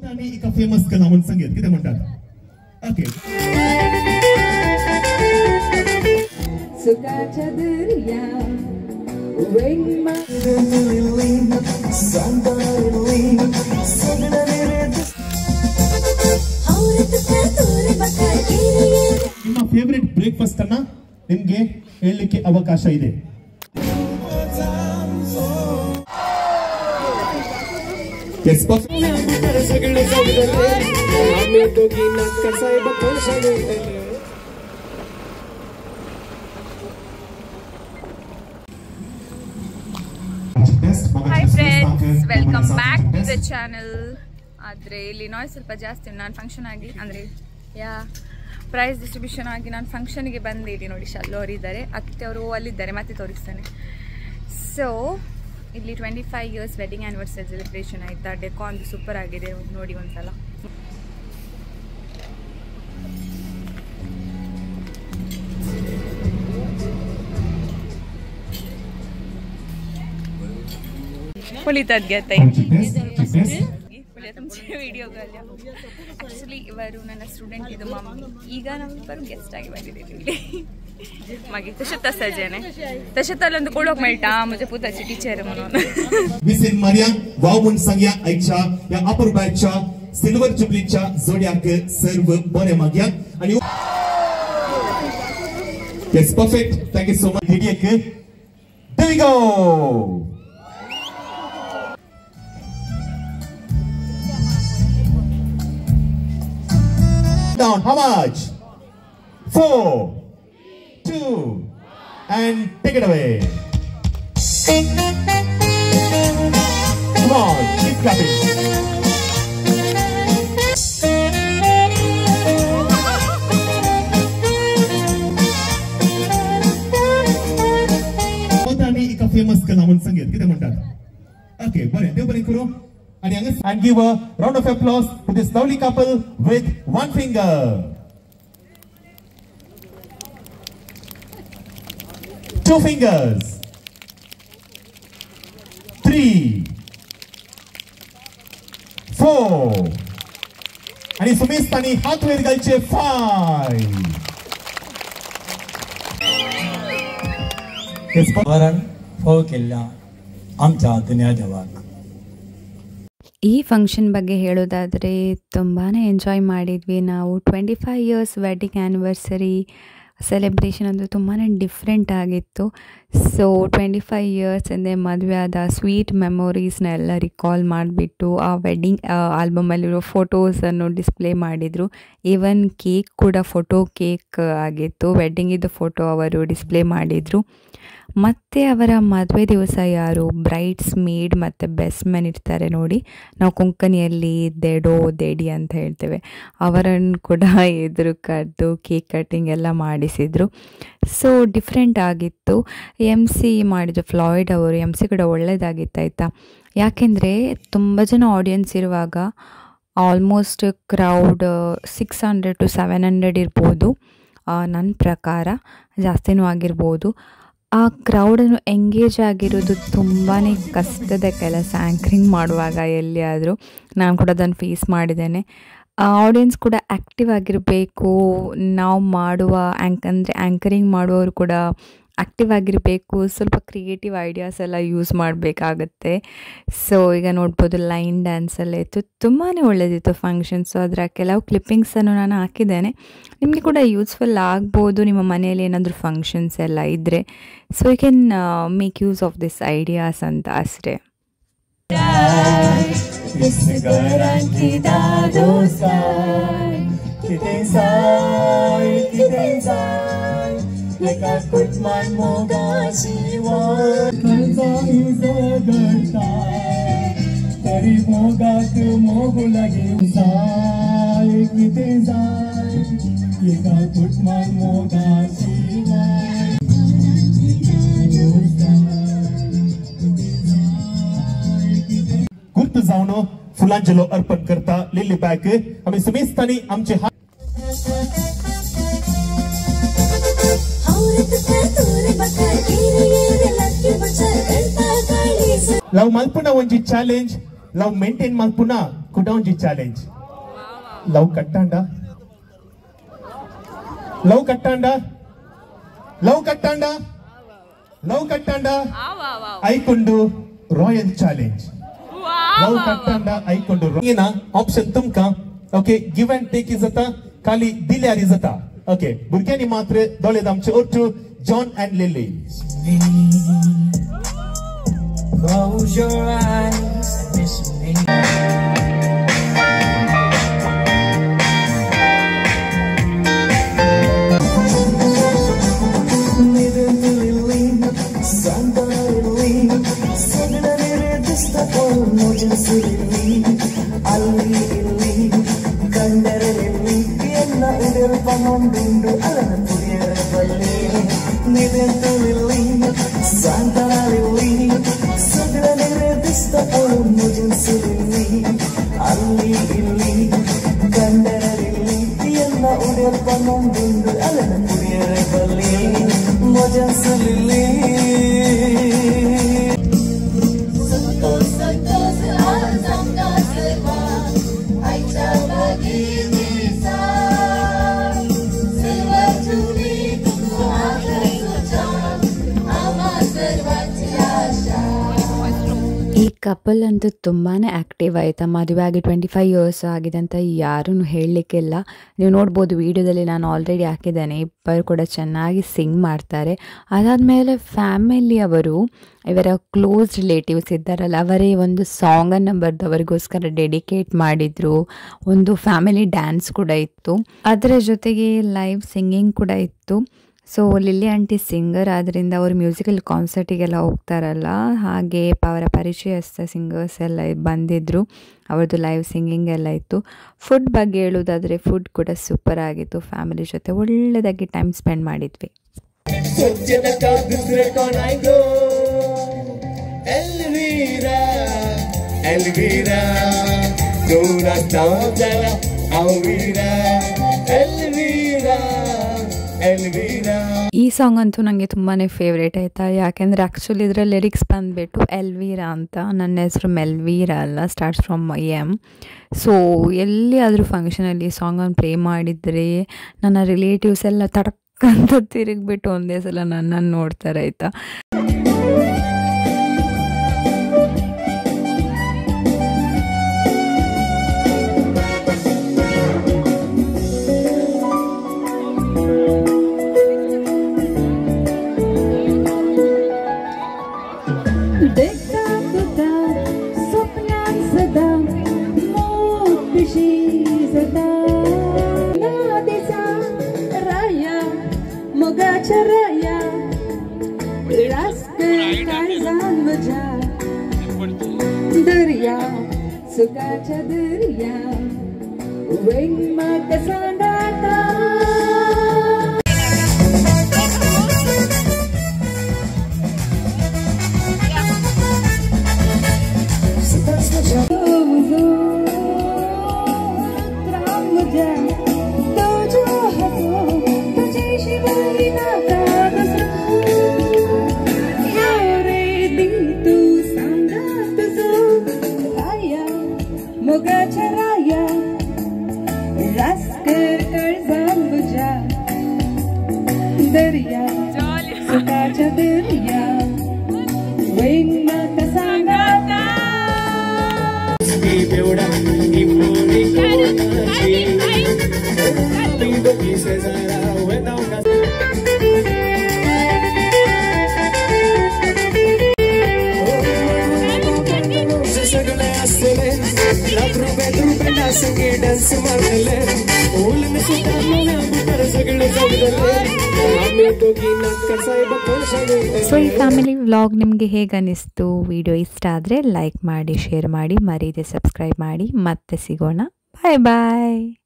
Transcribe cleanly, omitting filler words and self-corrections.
आणि एका फेमस कला म्हणून संगीत किती म्हणतात ओके सुखाच्या दर्या ನಿಮ್ಮ ಫೇವರೇಟ್ ಬ್ರೇಕ್ಫಾಸ್ಟ್ ಅನ್ನ ನಿಮಗೆ ಹೇಳಲಿಕ್ಕೆ ಅವಕಾಶ ಇದೆ Hi friends, welcome back to the channel. ಆದರೆ ಇಲ್ಲಿ ನಾಯ್ಸ್ ಸ್ವಲ್ಪ ಜಾಸ್ತಿ ನಾನು ಫಂಕ್ಷನ್ ಆಗಿ ಅಂದರೆ ಪ್ರೈಸ್ ಡಿಸ್ಟ್ರಿಬ್ಯೂಷನ್ ಆಗಿ ನಾನು ಫಂಕ್ಷನ್ಗೆ ಬಂದಿದ್ದೀನಿ ನೋಡಿ ಶಲ್ಲು ಅವರಿದ್ದಾರೆ ಅತ್ತೆ ಅವರು ಅಲ್ಲಿದ್ದಾರೆ ಮತ್ತೆ ತೋರಿಸ್ತಾನೆ ಸೊ ಇಲ್ಲಿ 25 ಇಯರ್ಸ್ ವೆಡ್ಡಿಂಗ್ ಆ್ಯನಿವರ್ಸರಿ ಸೆಲೆಬ್ರೇಷನ್ ಆಯಿತಾ ಡೆಕಾನ್ ಸೂಪರ್ ಆಗಿದೆ ನೋಡಿ ಒಂದ್ಸಲ पोलितात घेत तुमचे व्हिडिओ घाल्या ॲक्च्युली इವರು ನನ್ನ ಸ್ಟೂಡೆಂಟ್ ಇದು मम्मी ಈಗ ನಾವಿಬ್ಬರು ಗೆಸ್ಟ್ आगी ಬಂದಿದ್ದೀವಿ ಇಲ್ಲಿ मागीर तशें तसाचें तशें जाल्यार कोळोक मेळटा म्हज्या पुताची टिचर म्हणून मिसिन मारिया वाव म्हूण सांगया आयच्या ह्या अपर बॅचच्या सिल्वर जुबलीच्या जोड्याक सर्व बरें मागया आनी yes perfect thank you so much हिडियक there we go down how much 4 2 and take it away come on keep clapping आणि एका फेमस कला म्हणून संगीत किती म्हणतात ओके बरें देव बरें करूं and give a round of applause to this lovely couple with one finger. Two fingers. 3 4 आणि सुमेश आणि हात वर घालचे 5 वरण फोव केल्या आमच्या दुनिया जगाक ಈ ಫಂಕ್ಷನ್ ಬಗ್ಗೆ ಹೇಳೋದಾದರೆ ತುಂಬಾ ಎಂಜಾಯ್ ಮಾಡಿದ್ವಿ ನಾವು 25 ಇಯರ್ಸ್ ವೆಡ್ಡಿಂಗ್ ಆ್ಯನಿವರ್ಸರಿ ಸೆಲೆಬ್ರೇಷನ್ ಅಂದರೆ ತುಂಬಾ ಡಿಫ್ರೆಂಟ್ ಆಗಿತ್ತು ಸೊ 25 ಇಯರ್ಸ್ ಅಂದರೆ ಮದುವೆ ಆದ ಸ್ವೀಟ್ ಮೆಮೊರೀಸ್ನೆಲ್ಲ ರಿಕಾಲ್ ಮಾಡಿಬಿಟ್ಟು ಆ ವೆಡ್ಡಿಂಗ್ ಆಲ್ಬಮಲ್ಲಿರೋ ಫೋಟೋಸನ್ನು ಡಿಸ್ಪ್ಲೇ ಮಾಡಿದರು ಈವನ್ ಕೇಕ್ ಕೂಡ ಫೋಟೋ ಕೇಕ್ ಆಗಿತ್ತು ವೆಡ್ಡಿಂಗಿದ್ದು ಫೋಟೋ ಅವರು ಡಿಸ್ಪ್ಲೇ ಮಾಡಿದರು ಮತ್ತು ಅವರ ಮದುವೆ ದಿವಸ ಯಾರು ಬ್ರೈಡ್ಸ್ ಮೇಡ್ ಮತ್ತು ಬೆಸ್ಟ್ ಮೆನ್ ಇರ್ತಾರೆ ನೋಡಿ ನಾವು ಕೊಂಕಣಿಯಲ್ಲಿ ದೇಡೋ ದೇಡಿ ಅಂತ ಹೇಳ್ತೇವೆ ಅವರನ್ನು ಕೂಡ ಎದುರು ಕರೆದು ಕೇಕ್ ಕಟ್ಟಿಂಗ್ ಎಲ್ಲ ಮಾಡಿಸಿದರು ಸೊ ಡಿಫ್ರೆಂಟ್ ಆಗಿತ್ತು MC ಮಾಡಿದ್ರು ಫ್ಲಾಯ್ಡ್ ಅವರು MC ಕೂಡ ಒಳ್ಳೆಯದಾಗಿತ್ತು ಆಯಿತಾ ಯಾಕೆಂದರೆ ತುಂಬ ಜನ ಆಡಿಯನ್ಸ್ ಇರುವಾಗ ಆಲ್ಮೋಸ್ಟ್ ಕ್ರೌಡ್ 600 to 700 ಇರ್ಬೋದು ನನ್ನ ಪ್ರಕಾರ ಜಾಸ್ತಿನೂ ಆಗಿರ್ಬೋದು ಆ ಕ್ರೌಡನ್ನು ಎಂಗೇಜ್ ಆಗಿರೋದು ತುಂಬಾ ಕಷ್ಟದ ಕೆಲಸ ಆ್ಯಂಕರಿಂಗ್ ಮಾಡುವಾಗ ಎಲ್ಲಿಯಾದರೂ ನಾನು ಕೂಡ ಅದನ್ನು ಫೇಸ್ ಮಾಡಿದ್ದೇನೆ ಆಡಿಯನ್ಸ್ ಕೂಡ ಆ್ಯಕ್ಟಿವ್ ಆಗಿರಬೇಕು ನಾವು ಮಾಡುವ ಅಂದರೆ ಆ್ಯಂಕರಿಂಗ್ ಮಾಡುವವರು ಕೂಡ ಆ್ಯಕ್ಟಿವ್ ಆಗಿರಬೇಕು ಸ್ವಲ್ಪ ಕ್ರಿಯೇಟಿವ್ ಐಡಿಯಾಸ್ ಎಲ್ಲ ಯೂಸ್ ಮಾಡಬೇಕಾಗತ್ತೆ ಸೊ ಈಗ ನೋಡ್ಬೋದು ಲೈನ್ ಡ್ಯಾನ್ಸಲ್ಲೇ ಇತ್ತು ತುಂಬಾ ಒಳ್ಳೆಯದಿತ್ತು ಫಂಕ್ಷನ್ ಸೊ ಅದರ ಕೆಲವು ಕ್ಲಿಪ್ಪಿಂಗ್ಸನ್ನು ನಾನು ಹಾಕಿದ್ದೇನೆ ನಿಮಗೆ ಕೂಡ ಯೂಸ್ಫುಲ್ ಆಗ್ಬೋದು ನಿಮ್ಮ ಮನೆಯಲ್ಲಿ ಏನಾದರೂ ಫಂಕ್ಷನ್ಸ್ ಎಲ್ಲ ಇದ್ದರೆ so you can make use of this ideas ಅಂತ ಅಷ್ಟೇ Leka kutman moga shiwa karza izagarta tari moga tu mogu lagi sai kite sai leka kutman moga shiwa गुप्त जाऊन फुलांजलो अर्पण करता लिली बॅग आम्ही समेस्तानी आमचे ನಾವು ಮಲ್ಪನ ಒಂಜಿ ಚಾಲೆಂಜ್ ಲವ್ ಮೇಂಟೈನ್ ಮಾಡ್ಪುನ ಕುಡೌಂಜಿ ಚಾಲೆಂಜ್ ಲವ್ ಕಟ್ಟಾಂಡ ಲವ್ ಕಟ್ಟಾಂಡ ಲವ್ ಕಟ್ಟಾಂಡ ಲವ್ ಕಟ್ಟಾಂಡ ಐಕೊಂಡು ರಾಯಲ್ ಚಾಲೆಂಜ್ ಲವ್ ಕಟ್ಟಾಂಡ ಐಕೊಂಡು ಏನ ಆಪ್ಷನ್ ತುಮ್ಕ okay give and take is ಅತ ಖಾಲಿ ದಿಲ್ ಯಾರ್ ಇಸ್ ಅತ ಓಕೆ ಬುರ್ಗ್ಯಾನಿ ಮಾತ್ರ ದೊಳೆದ ಆಮಚೆ ಒಟ್ಟು John and Lily Close your eyes and miss me. ಈ ಕಪಲ್ ಅಂತೂ ತುಂಬಾ ಆ್ಯಕ್ಟಿವ್ ಆಯಿತಾ. ಮದುವೆ ಆಗಿ 25 ಇಯರ್ಸ್ ಆಗಿದೆ ಅಂತ ಯಾರೂ ಹೇಳಲಿಕ್ಕಿಲ್ಲ. ನೀವು ನೋಡ್ಬೋದು ವಿಡಿಯೋದಲ್ಲಿ ನಾನು ಆಲ್ರೆಡಿ ಹಾಕಿದ್ದೇನೆ. ಇಬ್ಬರು ಕೂಡ ಚೆನ್ನಾಗಿ ಸಿಂಗ್ ಮಾಡ್ತಾರೆ. ಅದಾದಮೇಲೆ ಫ್ಯಾಮಿಲಿಯವರು ಇವರ ಕ್ಲೋಸ್ ರಿಲೇಟಿವ್ಸ್ ಇದ್ದಾರಲ್ಲ ಅವರೇ ಒಂದು ಸಾಂಗನ್ನು ಬರೆದು ಅವರಿಗೋಸ್ಕರ ಡೆಡಿಕೇಟ್ ಮಾಡಿದರು. ಒಂದು ಫ್ಯಾಮಿಲಿ ಡ್ಯಾನ್ಸ್ ಕೂಡ ಇತ್ತು, ಅದರ ಜೊತೆಗೆ ಲೈವ್ ಸಿಂಗಿಂಗ್ ಕೂಡ ಇತ್ತು. ಸೊ ಲಿಲ್ಲಿ ಆಂಟಿ ಸಿಂಗರ್ ಆದ್ದರಿಂದ ಅವರು ಮ್ಯೂಸಿಕಲ್ ಕಾನ್ಸರ್ಟಿಗೆಲ್ಲ ಹೋಗ್ತಾರಲ್ಲ, ಹಾಗೆ ಅವರ ಪರಿಚಯಸ್ಥ ಸಿಂಗರ್ಸ್ ಎಲ್ಲ ಬಂದಿದ್ದರು. ಅವ್ರದ್ದು ಲೈವ್ ಸಿಂಗಿಂಗ್ ಎಲ್ಲ ಇತ್ತು. ಫುಡ್ ಬಗ್ಗೆ ಹೇಳೋದಾದರೆ ಫುಡ್ ಕೂಡ ಸೂಪರ್ ಆಗಿತ್ತು. ಫ್ಯಾಮಿಲಿ ಜೊತೆ ಒಳ್ಳೆಯದಾಗಿ ಟೈಮ್ ಸ್ಪೆಂಡ್ ಮಾಡಿದ್ವಿ. ಈ ಸಾಂಗ್ ಅಂತೂ ನನಗೆ ತುಂಬಾ ಫೇವ್ರೇಟ್ ಆಯಿತಾ. ಯಾಕೆಂದರೆ ಆ್ಯಕ್ಚುಲಿ ಇದರ ಲಿರಿಕ್ಸ್ ಬಂದುಬಿಟ್ಟು ಎಲ್ವೀರಾ ಅಂತ. ನನ್ನ ಹೆಸರು ಮೆಲ್ವೀರಾ ಅಲ್ಲ, ಸ್ಟಾರ್ಟ್ಸ್ ಫ್ರಮ್ ಎಮ್. ಸೊ ಎಲ್ಲಿಯಾದರೂ ಫಂಕ್ಷನಲ್ಲಿ ಸಾಂಗನ್ನು ಪ್ಲೇ ಮಾಡಿದರೆ ನನ್ನ ರಿಲೇಟಿವ್ಸ್ ಎಲ್ಲ ತಡಕ್ಕಂತ ತಿರುಗಿಬಿಟ್ಟು ಒಂದೇ ಸಲ ನನ್ನನ್ನು ನೋಡ್ತಾರೆ ಆಯಿತಾ. दरिया सुखाच्या दरिया वेग माग सांगाता दरिया सुखाच्या दरिया वेग माग सांगाता ಸೊ ಈ ಫ್ಯಾಮಿಲಿ ವ್ಲಾಗ್ ನಿಮಗೆ ಹೇಗೆ ಅನ್ನಿಸ್ತು? ವಿಡಿಯೋ ಇಷ್ಟ ಆದರೆ ಲೈಕ್ ಮಾಡಿ, ಶೇರ್ ಮಾಡಿ, ಮರೀದೆ ಸಬ್ಸ್ಕ್ರೈಬ್ ಮಾಡಿ. ಮತ್ತೆ ಸಿಗೋಣ. ಬಾಯ್ ಬಾಯ್.